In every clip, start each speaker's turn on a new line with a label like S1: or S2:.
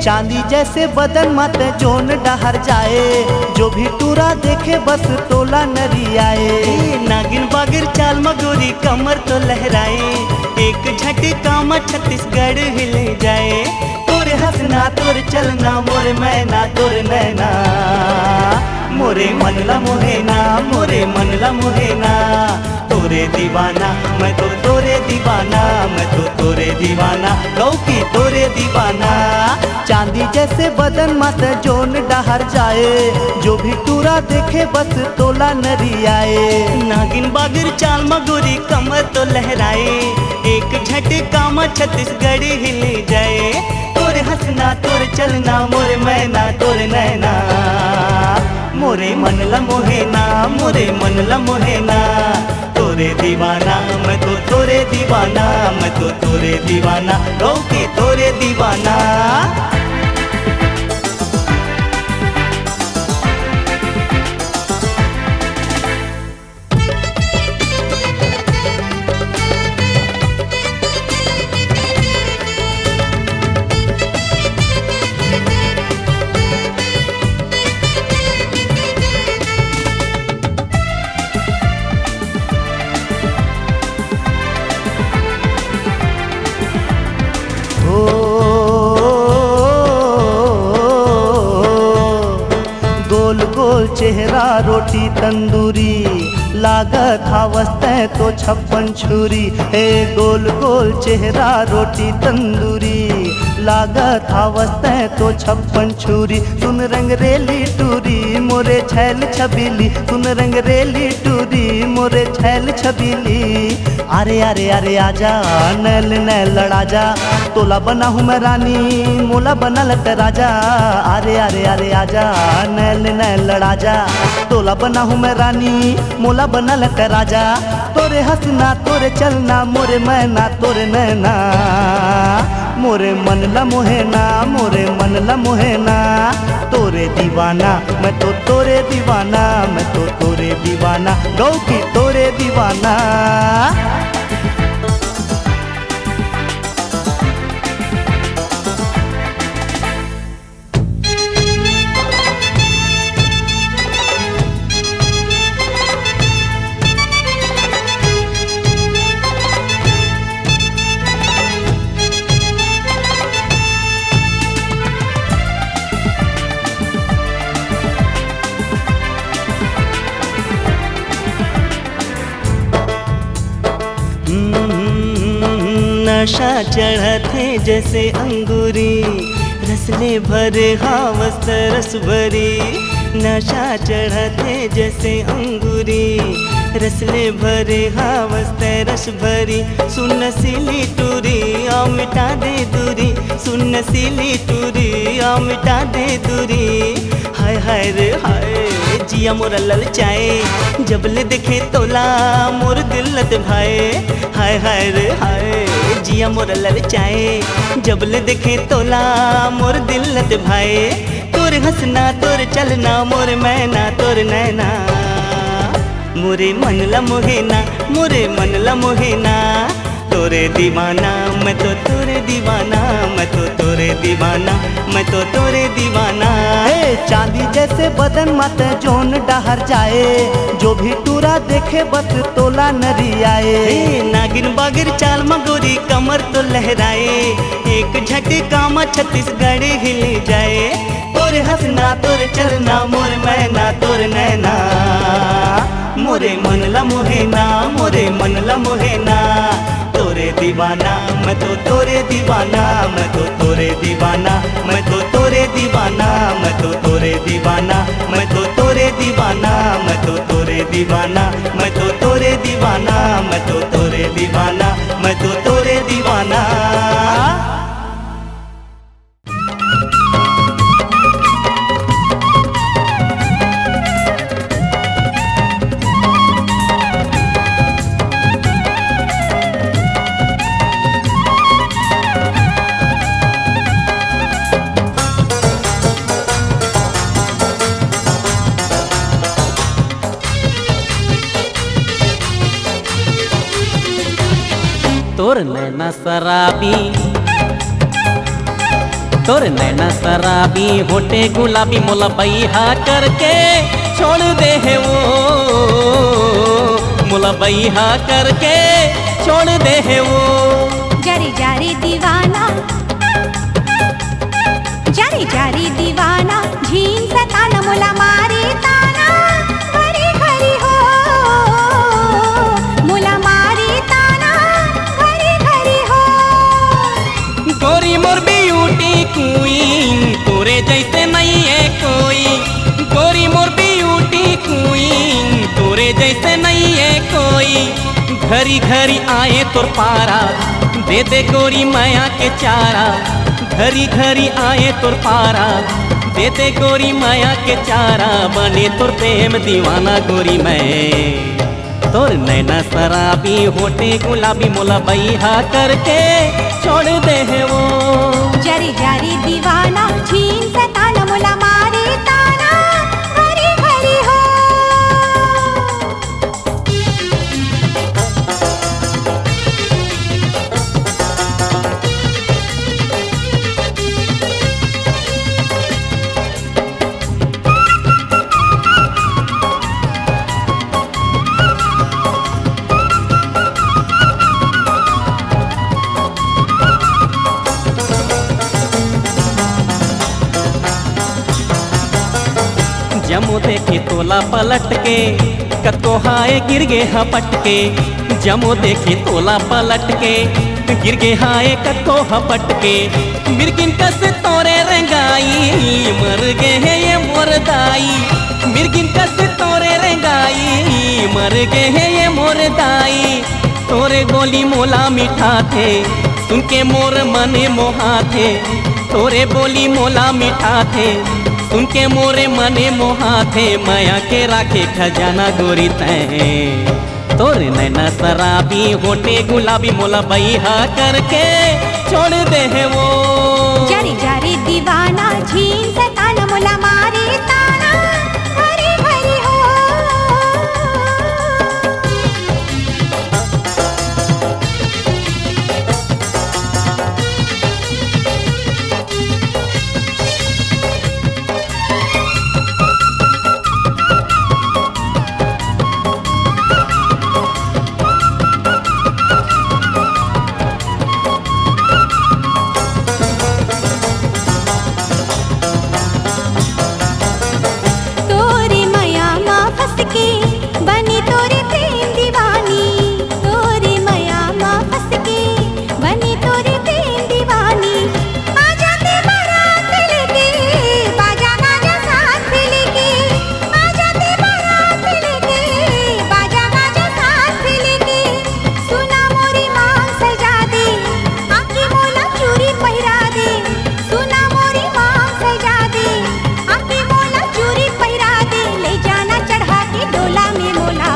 S1: चांदी जैसे बदन मत जोन डहर जाए, जो भी टूरा देखे बस तोला नरी आए।
S2: नागिन बागिर चाल मगोरी कमर तो लहराए, एक झटका में छत्तीसगढ़ हिल जाए। तोरे हंसना तोरे चलना मोरे मैना तोरे नैना, मोरे मन ला मोहेना मोरे मन ला मोहेना। तोरे दीवाना मैं तो तोरे दीवाना, मैं तो तोरे दीवाना लौकी तोरे दीवाना।
S1: चांदी जैसे बदन मत जोन डहर जाए, जो भी टूरा देखे बस तोला नरी आए।
S2: नागिन बागिर चाल मगोरी कमर तो लहराए, एक झटका में छत्तीसगढ़ हिल जाए। तोरे हंसना तोरे चलना मोरे मैना तोरे नैना, मोरे मन ला मोहेना मोरे मन ला मोहेना। तोरे दीवाना मैं तो तोरे दीवाना, मैं तो तोरे दीवाना लौकी तोरे दीवाना।
S1: चेहरा रोटी तंदूरी, लागत हावस्ते तो 56 छुरी। हे गोल गोल चेहरा रोटी तंदूरी, लागत हावस्ते तो 56 छुरी। सुन रंग रेली टूरी मोरे छैल छबीली, सुन रंग रेली टूरी मोरे छैल छबीली। अरे अरे अरे आजा नैल नैल लड़ा जा, तोला बना हूँ मैं रानी मोला बना लट राजा। अरे अरे अरे आजा नैल नैल लड़ा जा, तोला बना हूँ मैं रानी मोला बना लट राजा। तोरे हंसना तोरे चलना मोरे मैना तोरे नैना, मोरे मन ला मोहेना मोरे मन ला मोहेना। तोरे दीवाना मैं तो तोरे दीवाना, मैं तो तोरे दीवाना गौकी तोरे दीवाना।
S2: नशा चढ़ते जैसे अंगूरी, रसले भरे हावस रस भरी। नशा चढ़ते जैसे अंगूरी, रसले भरे हावस रस भरी। सुन सीली टूरी आ मिटा दे दूरी, सुन सीली टूरी आ मिटा दे दूरी। हाय हाय रे हाय जिया मोरा ललचाए, जबले देखे तोला मोर दिल लत भाए। हाय हाय रे हाय जिया मोरा ललचाए, जबले देखे तोला मोर दिल लत भाए। तोर हंसना तोर चलना मोर मैना तोर नैना, मोरे मन ला मोहेना मोरे मन ला मोहेना। तोरे दीवाना मैं तो तोरे दीवाना, मैं तो तोरे दीवाना, मैं तो तोरे दीवाना।
S1: चांदी जैसे बदन मत जोन डहर जाए, जो भी टूरा देखे बस तोला नरी आए।
S2: नागिन बागिर चाल मगोरी कमर तो लहराए, एक झटका में छत्तीसगढ़ हिल जाए। तोरे हंसना तोरे चलना मोर मैना तोर नैना, मोरे मन ला मोहेना मोरे मन ला मोहेना। तोरे दीवाना मैं तो तोरे दीवाना, मैं तो तोरे दीवाना, मैं तो तोरे दीवाना, मैं तो तोरे दीवाना, मैं तो तोरे दीवाना, मैं तो तोरे दीवाना, मैं तो तोरे दीवाना, मैं तो तोरे दीवाना, मैं तो तोरे दीवाना।
S3: तोर नैना शराबी
S2: तोर नैना शराबी होटे गुलाबी मोला बैहा करके छोड़ दे है वो, मोला बैहा करके छोड़ दे है वो।
S3: जारी जारी दीवाना, जारी जारी दीवाना, झीन सताना मोला मारे ताना, घरी घरी हो मोला मारे ताना, घरी घरी हो।
S2: गोरी मोर ब्यूटी क्वीन तोरे जैसे नहीं है कोई, गोरी मोर ब्यूटी क्वीन तोरे जैसे नहीं है कोई। घरी घरी आए तोर पारा दे दे गोरी माया के चारा, घरी घरी आए तोर पारा दे दे गोरी माया के चारा। बने तोर प्रेम दीवाना गोरी मैं, तोर नैना शराबी होटे गुलाबी मोला बैहा करके छोड़ दे है वो।
S3: जारी जारी दीवाना, झीन सताना मोला मारे ताना, घरी घरी हो।
S2: जमो देखे तोला पलट के कतो हाय गिर गे हपट के, जमो देखे तोला पलट के गिर गे हाय कतो हपट के। मिर्गिन कस तोरे रंगाई मर गे है ये मोर दाई, मिर्गिन कस तोरे रंगाई मर गे है ये मोर दाई। तोरे बोली मोला मीठा थे सुन के मोर मने मोहा थे, तोरे बोली मोला मीठा थे सुन के मोरे मने मोहा थे। माया के राखे खजाना गोरी तैं, तोरे नैना शराबी होटे गुलाबी मोला बैहा करके छोड़ दे है वो।
S3: जारी जारी दीवाना, झीन सताना मोला मारे ताना, घरी घरी हो। तोरे माया माँ फंस के बनी तोरे प्रेम दीवानी, तोरे माया माँ फंस के बनी तोरे प्रेम दीवानी। आ जाते बारात लेके बाजा गाजा साथ लेके, आ जाते बारात लेके बाजा गाजा साथ लेके। सुना मोरी मांग सजा दे, आँखी मोला चूड़ी पहिरा दे, सुना मोरी मांग सजा दे, आँखी मोला चूड़ी पहिरा दे। ले जाना चढ़ा के डोला में मोला,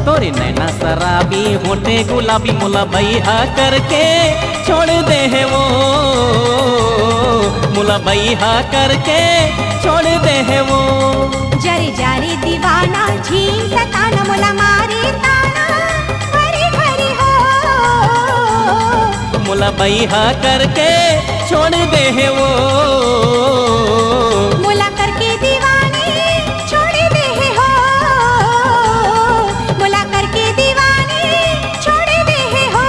S2: तोरे नैना शराबी होटे गुलाबी मोला बैहा करके छोड़ दे है वो, मोला बैहा करके छोड़ दे है वो।
S3: जारी जारी दीवाना, झीन सताना मोला मारे ताना, घरी घरी हो।
S2: मोला बैहा करके छोड़ दे है वो,
S3: मोला करके दीवानी छोड़ दे है हो, मोला करके दीवानी छोड़ दे है हो।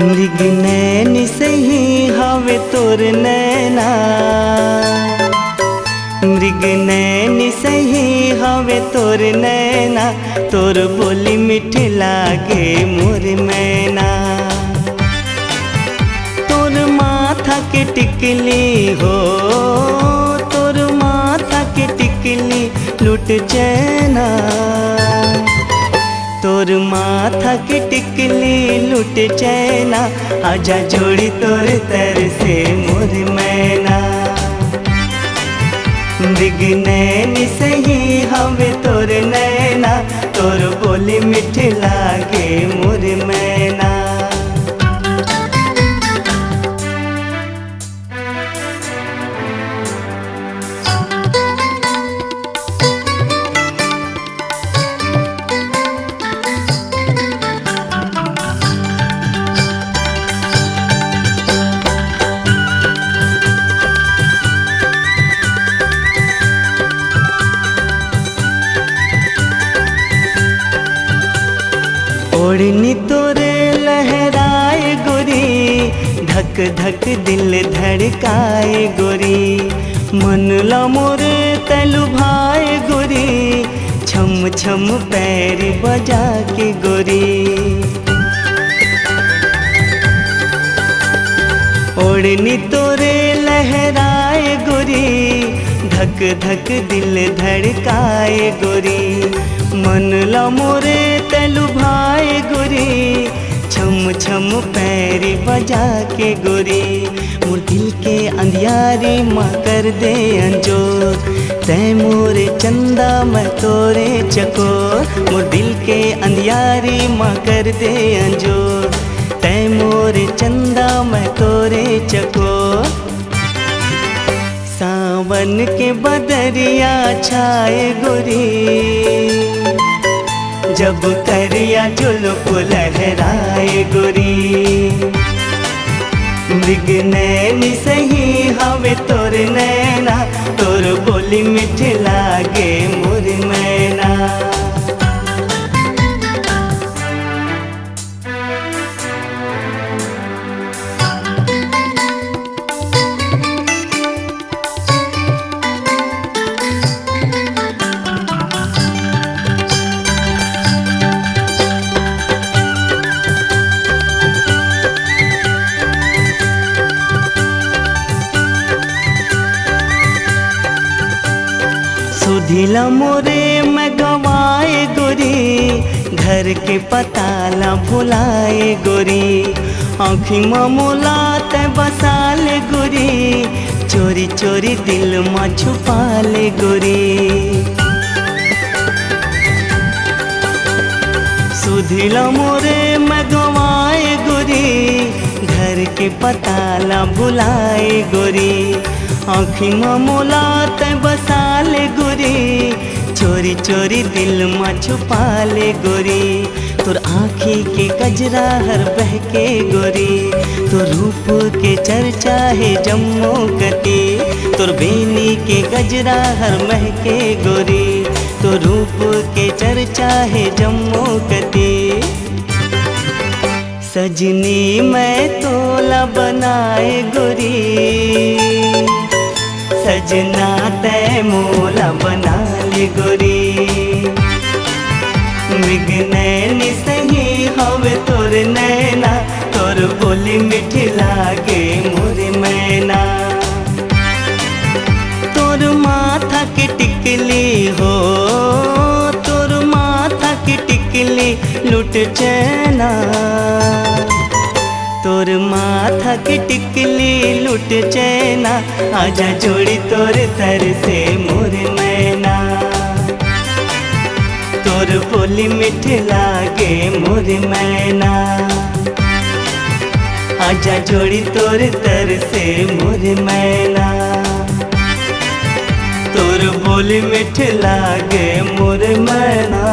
S1: मृग नैन सही हवे तोर नैना, मृग नैन सही हवे तोर नैना, तोर बोली मीठ लागे मोर मैना। तोर माथा के टिकली हो, तोर माथा के टिकली लुट चैना, तोर माथा के टिकली लुट चैना। आजा जोड़ी तोर तर से मोर मैना,
S2: मृग नैन सही हवे तोर नैना, तोर बोली मिठ लागे मोर मैना। ओढ़नी तोरे लहराए गोरी, धक धक दिल धड़काए गोरी। मन ला मोरे तलु भाए गोरी, छम छम पैर बजा के गोरी। ओढ़नी तोरे लहराए गोरी, धक धक दिल धड़काए गोरी। मन ला मोरे तलु भाए गोरी, छम छम पैर बजा के गोरी। मोर दिल के अंधियारी माँ कर दे अंजोर, तै मोरे चंदा मैं तोरे चकोर। मोर दिल के अंधियारी माँ कर दे अंजोर, तै मोरे चंदा मैं तोरे चकोर। सावन के बदरिया छाए गोरी, जब करिया जुल्फ लहराए गोरी। मृग नैन सही हवे तोर नैना, तोर बोली मिठ लागे मोर मैना। सुधिला मोरे मैं गवाए गोरी, घर के पताला भुलाए गोरी। आँखी मोला ते बसाले गोरी, चोरी चोरी दिल माँ छुपा ले गोरी। सुधिला मोरे मैं गवाए गोरी, घर के पताला भुलाए गोरी। आँखी मोला ते बसाले गोरी, चोरी चोरी दिल माँ छुपा ले गोरी। तोर आँखी के गजरा हर बहके गोरी, तोर रूप के चर्चा है जम्मू कती। तोर बेनी के गजरा हर महके गोरी, तोर रूप के चर्चा है जम्मू कती। सजनी मैं तोला बनाए गोरी, सजना तै मोला बना ले गोरी। मृग नैन सही हवे तोर नैना, तोर बोली मिठ लागे मोर मैना। तोर माथा के टिकली हो, तोर माथा के टिकली लुट चैना। तोर माथा के टिकली लुट चैना, आजा जोड़ी तोर तर से मोर मैना। तोर बोली मिठ लागे मोर मैना, आजा जोड़ी तोर तर से मोर मैना। तोर बोली मिठ लागे मोर मैना।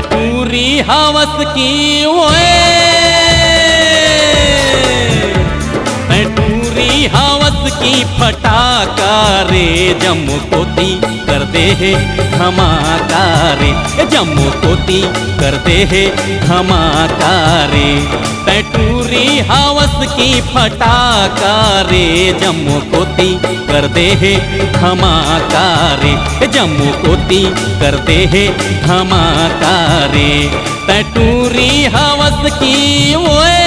S4: टूरी हवस की ओए, टूरी हवस की फटा धमाका रे जम्मू कोती कर दे है धमाका रे जम्मू कोती कर दे है धमाका रे टूरी हवस की फटाका रे जम्मू कोती कर दे है धमाका रे जम्मू कोती कर दे है धमाका रे टूरी हवस की ओए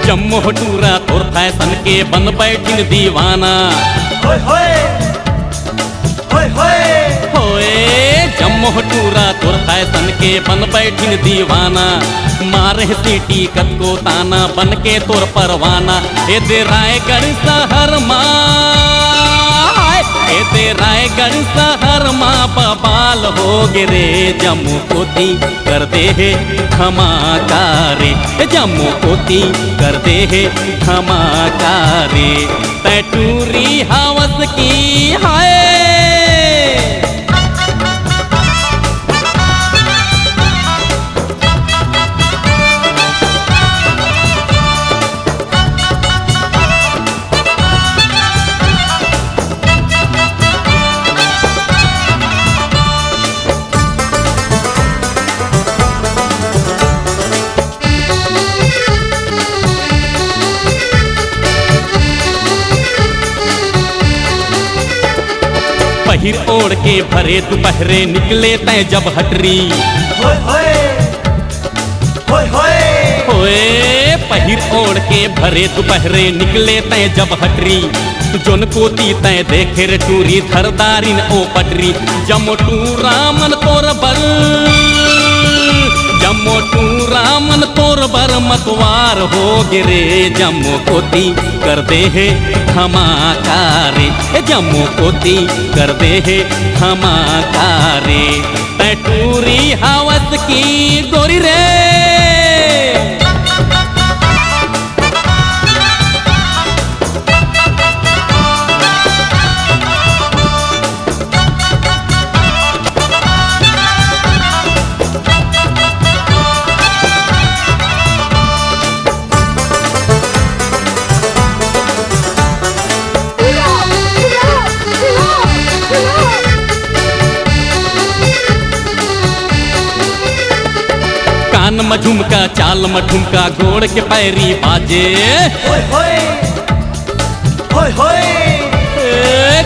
S4: जम्मू टूरा तोर फैशन के बन बैठिन दीवाना
S1: होय होय होय होय
S4: होए जम्मू टूरा तोर फैशन के बन बैठिन दीवाना मारे सीटी कत को ताना बन के तोर परवाना ए दे रायगढ़ शहर माँ ए दे रायगढ़ शहर माँ बबाल हो गिरे जम्मू कोती कर दे है धमाका रे जम्मू कोती कर दे है धमाका रे टूरी हवस की हाय पहिर ओढ़ के भरे दोपहरे निकले तय जब हटरी
S1: होय होय होय होय
S4: होए पहिर ओढ़ के भरे दोपहरे निकले तय जब हटरी जोन कोती तय देखे रे टूरी धरदारिन ओ पटरी जम्मू टूरा मन तोर बर जम्मू टूरा मन तोर बर मतवार हो गिरे जम्मू कोती कर दे है धमाका रे जम्मू कोती कर दे है धमाका रे टूरी हवस की गोरी रे कान में झुमका चाल में ठुमका गोड़ के पैरी बाजे
S1: होय होय होय होय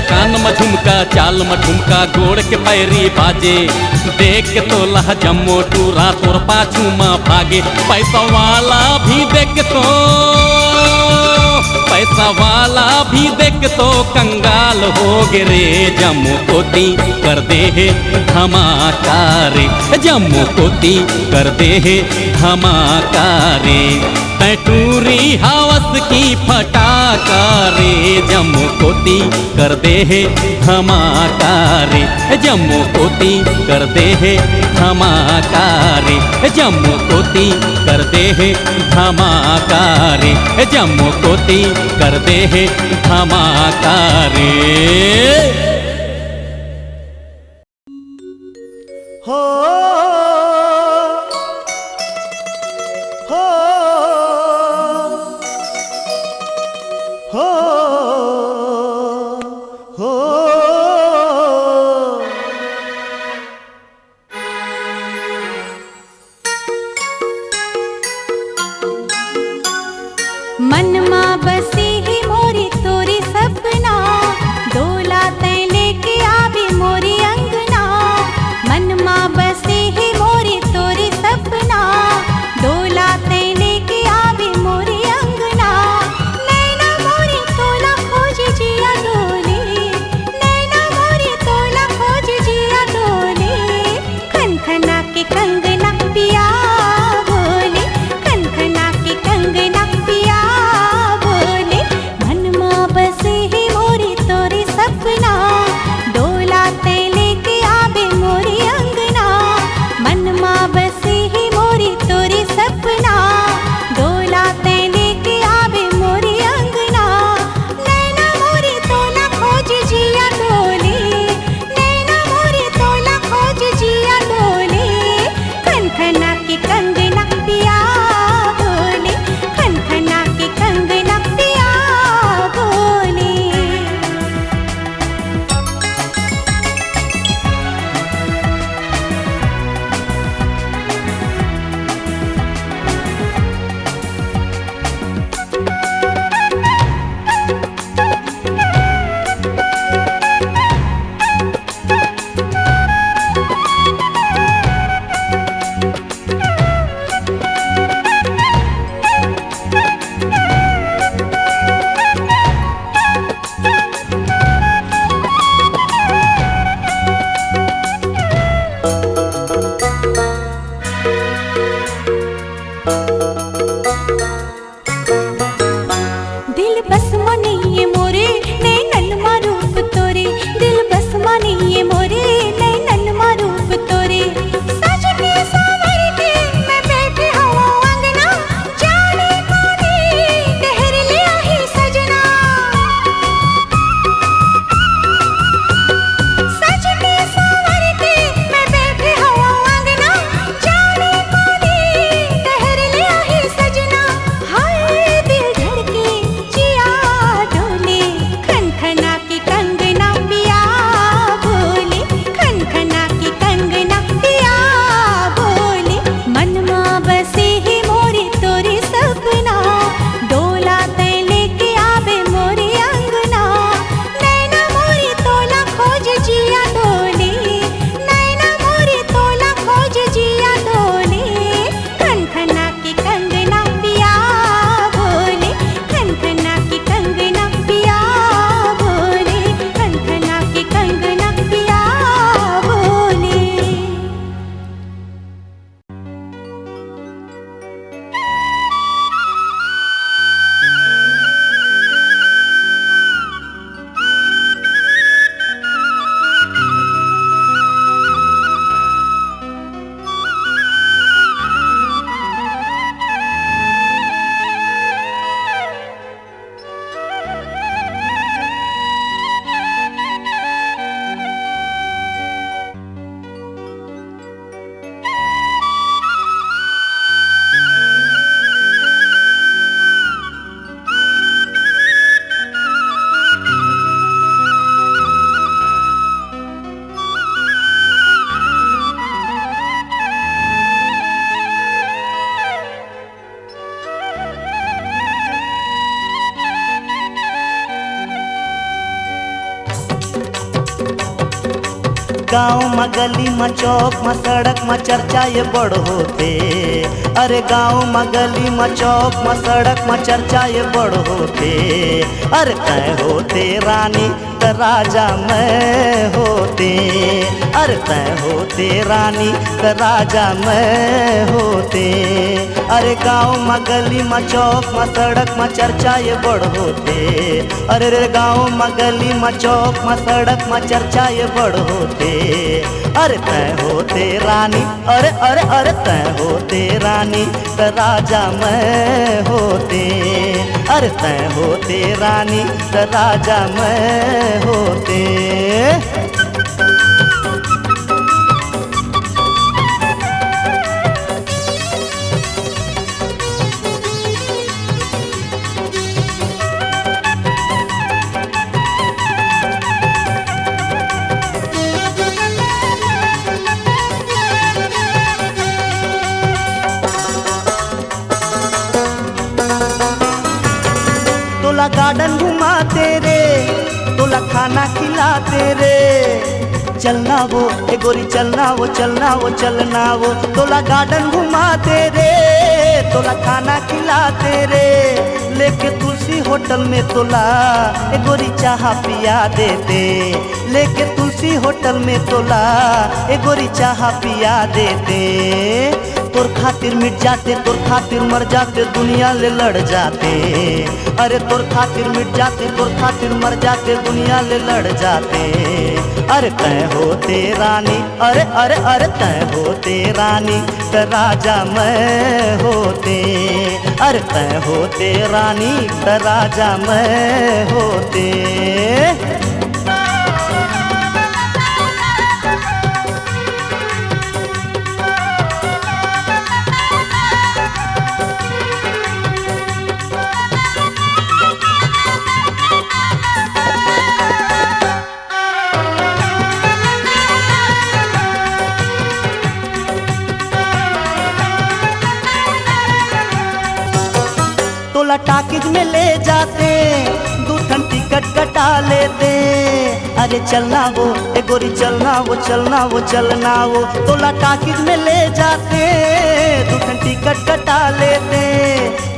S4: कान में झुमका चाल में ठुमका गोड़ के पैरी बाजे देख के तो लह जम्मू टूरा तोर पाछू में भागे पैसा वाला भी देख तो पैसा वाला भी देख तो कंगाल हो गिरे जम्मू कोती कर दे है धमाका रे जम्मू कोती कर दे है धमाका रे टूरी हवस की फटाका रे जम्मू कोती कर दे है धमाका रे जम्मू कोती कर दे है धमाका रे जम्मू कोती कर दे है धमाका रे जम्मू कोती कर दे है धमाका रे
S1: हो हो हो हो
S3: मन माँ बसी ही मोरी तोरी सपना डोला तै लेके आवी मोरी अंगना मन माँ बसी ही मोरी तोरी सपना डोला तै लेके आवी मोरी अंगना नैना मोरी तोला खोज जिया डोली नैना मोरी तोला खोज जिया डोली खनखना के कंगना पिया बोले खनखना के कंगना पिया बोले दिल बस मानिए मोरे नैनन मारूप तोरे, दिल बस मानिए मोरे नैनन मारूप तोरे। सज के सावर के मैं बैठे हूँ अंगना, जाने कौने ठहर लिया ही सजना। सज के सावर के मैं बैठे हूँ अंगना, जाने कौने ठहर लिया ही सजना। हाय दिल धड़के जिया डोले, खनखना की कंगना पिया बोले, खनखना की कंगना पिया बोले। मनमा बसे है मोरे तोरे सपना, डोला तै लेके आवे मोरे अंगना। नैना मोरे तोला खोज जिया डोले, नैना मोरे तोला खोज जिया डोले। खनखना की कंगना पिया बोले, खनखना की कंगना पिया बोले, खनखना की कंगना पिया बोले।
S1: गाँव में गली में चौक में सड़क में चर्चा ये बड़ होते। अरे गाँव में गली में चौक में सड़क में चर्चा ये बड़ होते। अरे तय होते रानी त राजा मैं होते। अरे तय होते रानी त राजा मैं होते। अरे गाँव में गली में चौक में सड़क में चर्चा ये बड़ होते। अरे रे गाँव में गली में चौक में सड़क में चर्चा ये बड़ होते। अरे तय होते रानी, अरे अरे अरे तय होते रानी त राजा मैं होते। अरे तय होते रानी त राजा मैं होते। तोला गार्डन घुमाते रे, तोला खाना खिलाते रे। चलना वो ए गोरी चलना वो चलना वो चलना वो। तोला गार्डन घुमाते रे, तोला खाना खिलाते रे। लेके तुलसी होटल में तोला ए गोरी चाह पिया देते। लेके तुलसी होटल में तोला ए गोरी चाह पिया देते। तोर खातिर मिट जाते, तोर खातिर मर जाते, दुनिया ले लड़ जाते। अरे तोर खातिर मिट जाते, तोर खातिर मर जाते, दुनिया ले लड़ जाते। अरे तय होते रानी, अरे अरे अरे तय होते रानी त राजा मैं होते। अरे तय होते रानी त राजा मैं होते। तोला टाकिज में ले जाते, 2 ठन टिकट कटा लेते। अरे चलना वो ए गोरी चलना वो चलना वो चलना वो। तोला टाकिज में ले जाते, 2 ठन टिकट कटा लेते।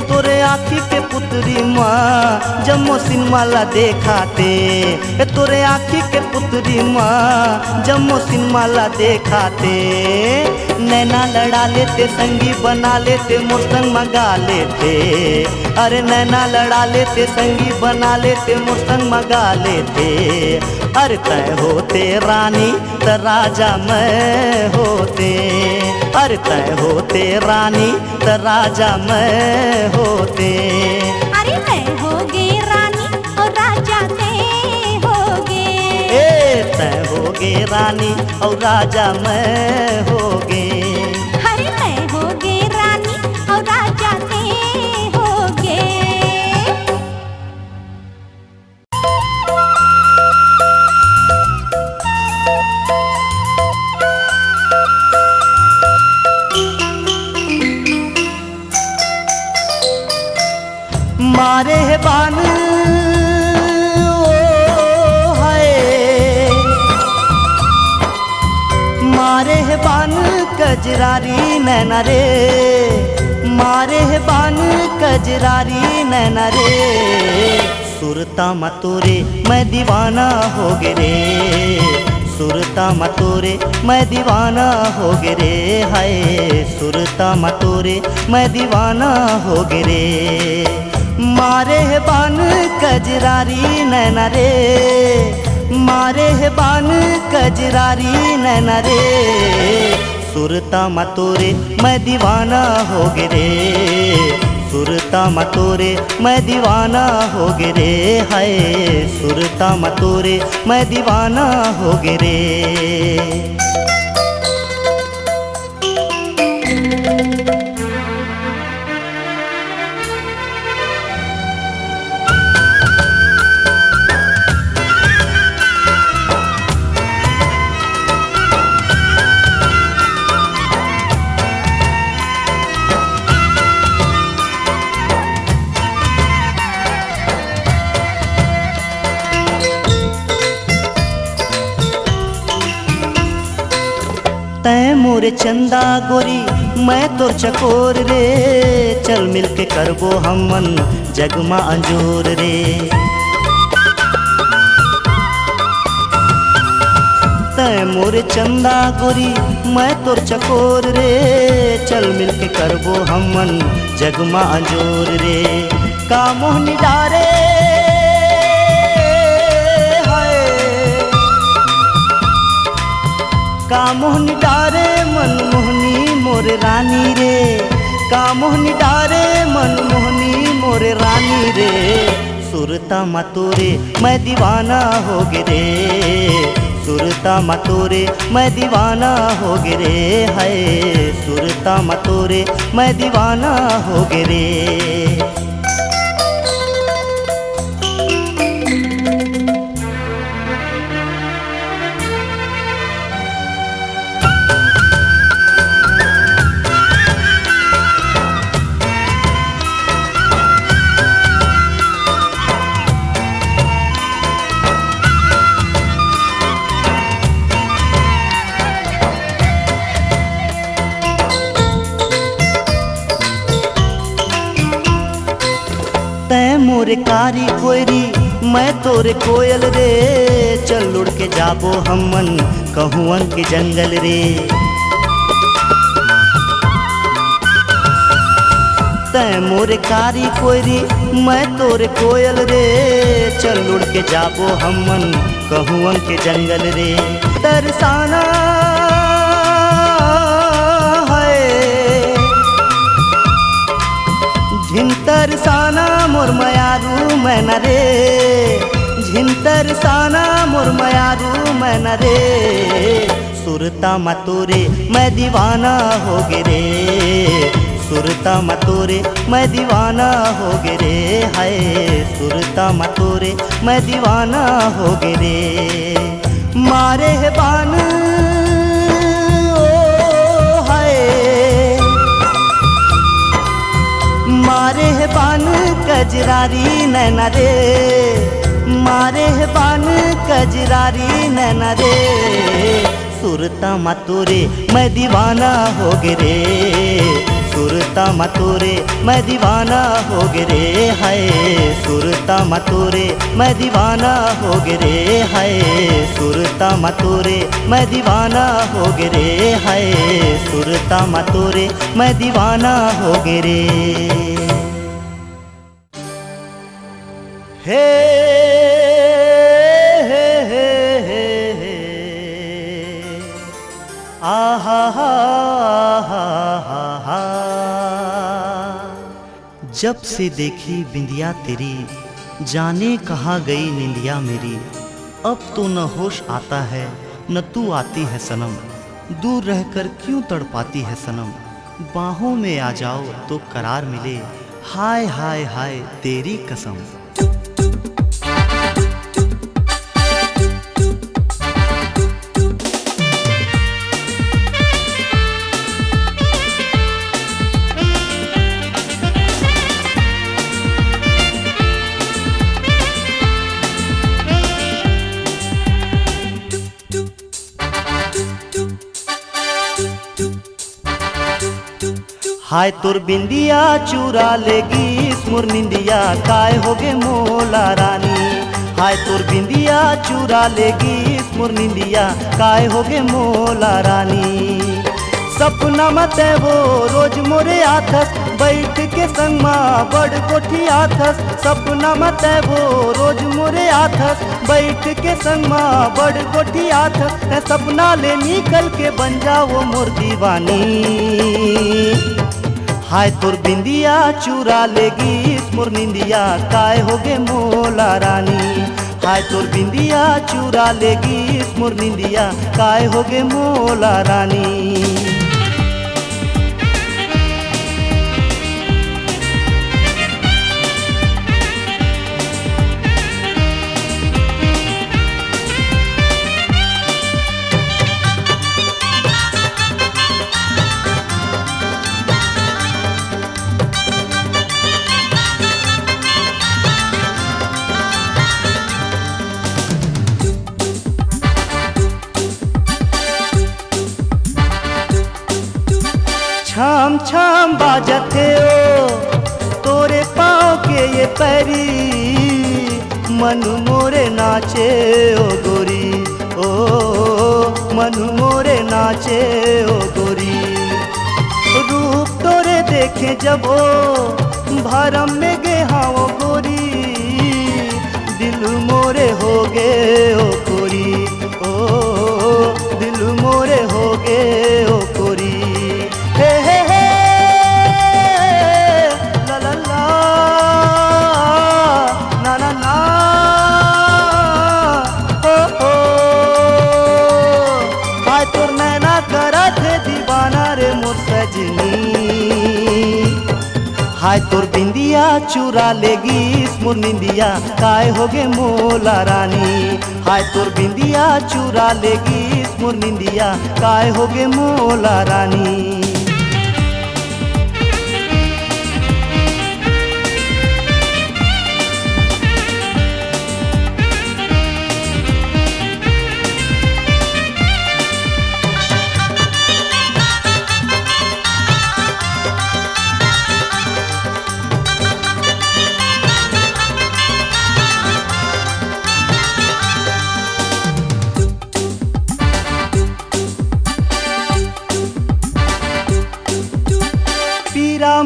S1: तोरे आँखी के पुतरी माँ जम्मो सिनेमा ला देखाते। तोरे आँखी के पुतरी माँ जम्मो सिनेमा ला देखाते। नैना लड़ा लेते संगी बना लेते मोर संग मगा लेते। अरे नैना लड़ा लेते संगी बना लेते मोर संग मगा लेते। अरे तय होते रानी त राजा मैं होते। अरे तय होते रानी त राजा मैं होते।
S3: अरे मैं होगे रानी और राजा ते होगे।
S1: ए तय होगे रानी और राजा मैं होगे।
S3: अरे मैं होगे रानी और राजा ते होगे।
S1: मारे है बान ओ हाय, मारे है बान कजरारी नैना रे। मारे है बान कजरारी नैना रे। सुरता मतोरे मैं दीवाना हो गे रे। सुरता मतोरे मैं दीवाना हो गे रे। हाय सुरता मतोरे मैं दीवाना हो गे रे। मारे है बान कजरारी नैना रे। मारे है बान कजरारी नैना रे। सुरता मतोरे मैं दीवाना हो गे रे। सुरता मतोरे मैं दीवाना हो गे रे। हाय सुरता मतोरे मैं दीवाना हो गे रे। तै मोरे चंदा गोरी मैं तोर चकोर रे। चल मिलके करबो हमन जगमा अंजोर रे। तै मोरे चंदा गोरी मैं तोर चकोर रे। चल मिलके करबो हमन जगमा अंजोर रे। का मोहनी डारे का मोहनी डारे मन मोहनी मोरे रानी रे। का मोहनी डारे मन मोहनी मोरे रानी रे। सुरता मतोरे मैं दीवाना हो गे रे। सुरता मतोरे मैं दीवाना हो गे रे। हाय सुरता मतोरे मैं दीवाना हो गे रे। तै मोरे कारी कोयरी मैं तोरे कोयल रे। चल उड़ के जाबो हमन कहुअन के जंगल रे। तै मोरे कारी कोयरी मैं तोरे कोयल रे। चल उड़ के जाबो हमन कहुअन के जंगल रे। तरसाना झिंतर साना मोर मयारू मैना रे। झिंतर साना मोर मयारू मैना रे। सुरता मतोरे मैं दीवाना हो गे रे। सुरता मतोरे मैं दीवाना हो गे रे। हाय सुरता मतोरे मैं दीवाना हो गे रे। मारे है बान ओ हाय, मारे है बान कजरारी नैना रे। मारे है बान कजरारी नैना रे। सुरता मतोरे मैं दीवाना हो गे रे। सुरता मतोरे मैं दीवाना हो गे रे हाय सुरता मतोरे मैं दीवाना हो गे रे हाय सुरता मतोरे मैं दीवाना हो गे रे हाय सुरता मतोरे मैं दीवाना हो गे रे। हे हे हे हे हे आहा हा हा हा हा। जब से देखी बिंदिया तेरी जाने कहाँ गई निंदिया मेरी। अब तो न होश आता है न तू आती है सनम। दूर रहकर क्यों तड़पाती है सनम। बाहों में आ जाओ तो करार मिले। हाय हाय हाय तेरी कसम। हाय तुर बिंदिया चुरा लेगी मुर निंदिया काय होगे मोला रानी। हाय तुर बिंदिया चुरा लेगी मुर निंदिया काय होगे मोला रानी। सपना मत वो रोज मोरे आथस बैठ के संग माँ बड़ कोठी आथस। सपना मत वो रोज मोरे आथस बैठ के संग माँ बड़ कोठी आथस। सपना ले निकल के बन जाओ मोर दीवानी। हाय तुर बिंदिया चुरा लेगी मुर निंदिया काय होगे मोला रानी। हाय तुर बिंदिया चुरा लेगी मुर निंदिया काय होगे मोला रानी। छाम छाम बाजते ओ तोरे पाँव के ये पैरी। मनु मोरे नाचे ओ गोरी ओ मनु मोरे नाचे ओ गोरी। रूप तोरे देखे जब ओ भरम में गे हाँ ओ गोरी। दिल मोरे हो गे ओ गोरी ओ दिल मोरे हो गे ओ गोरी। हे हे हे ला ला ला ना ना ना हो हो। हाय तोर नैना करा थे दीवाना रे मोर सजनी। हाय तोर बिंदिया चुरा लेगी मुर निंदिया काय होगे मोला रानी। हाय तोर बिंदिया चुरा लेगी मुर निंदिया काय होगे मोला रानी।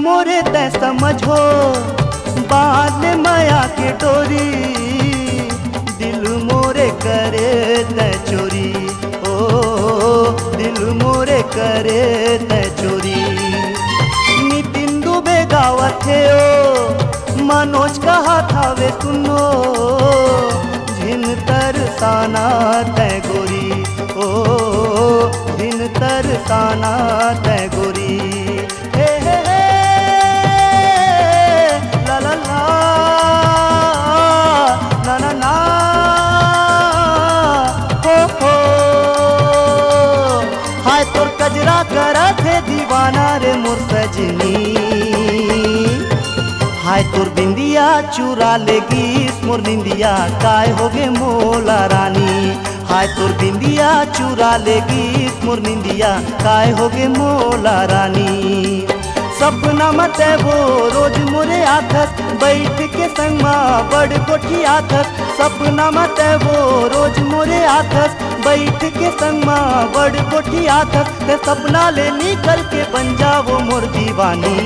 S1: मोरे तै समझो बाल माया के डोरी। दिल मोरे करे तै चोरी ओ दिल मोरे करे तै चोरी। नितिन दुबे गावत है ओ मनोज कहा था वे सुनो। झिन तरसाना तै गोरी ओ झिन तरसाना तै गोरी। हे हे हे ला ला ला ना ना ना हो हो। हाय तोर कजरा करा थे दीवाना रे मोर सजनी। हाय तोर बिंदिया चुरा लेगी मोर निंदिया काय होगे मोला रानी। हाय तोर बिंदिया चुरा लेगी मोर निंदिया काय होगे मोला रानी। सपना मत वो रोज मोरे आथस बैठ के संगमा बड़ कोठी आथस सपना मत वो रोज मोरे आथस बैठ के संगमा बड़ कोठी आथस ते सपना ले निकल के बन जाओ मोर दीवानी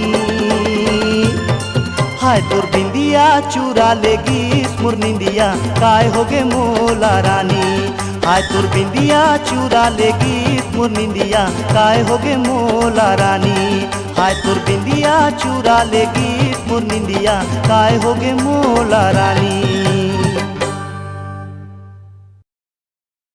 S1: हाय तोर बिंदिया चुरा लेगी मोर निंदिया काय होगे मोला रानी हाय तोर बिंदिया चुरा लेगी मोर निंदिया काय होगे मोला रानी हाय तोर बिंदिया चुरा लेगी मोर निंदिया काय होगे मोला रानी।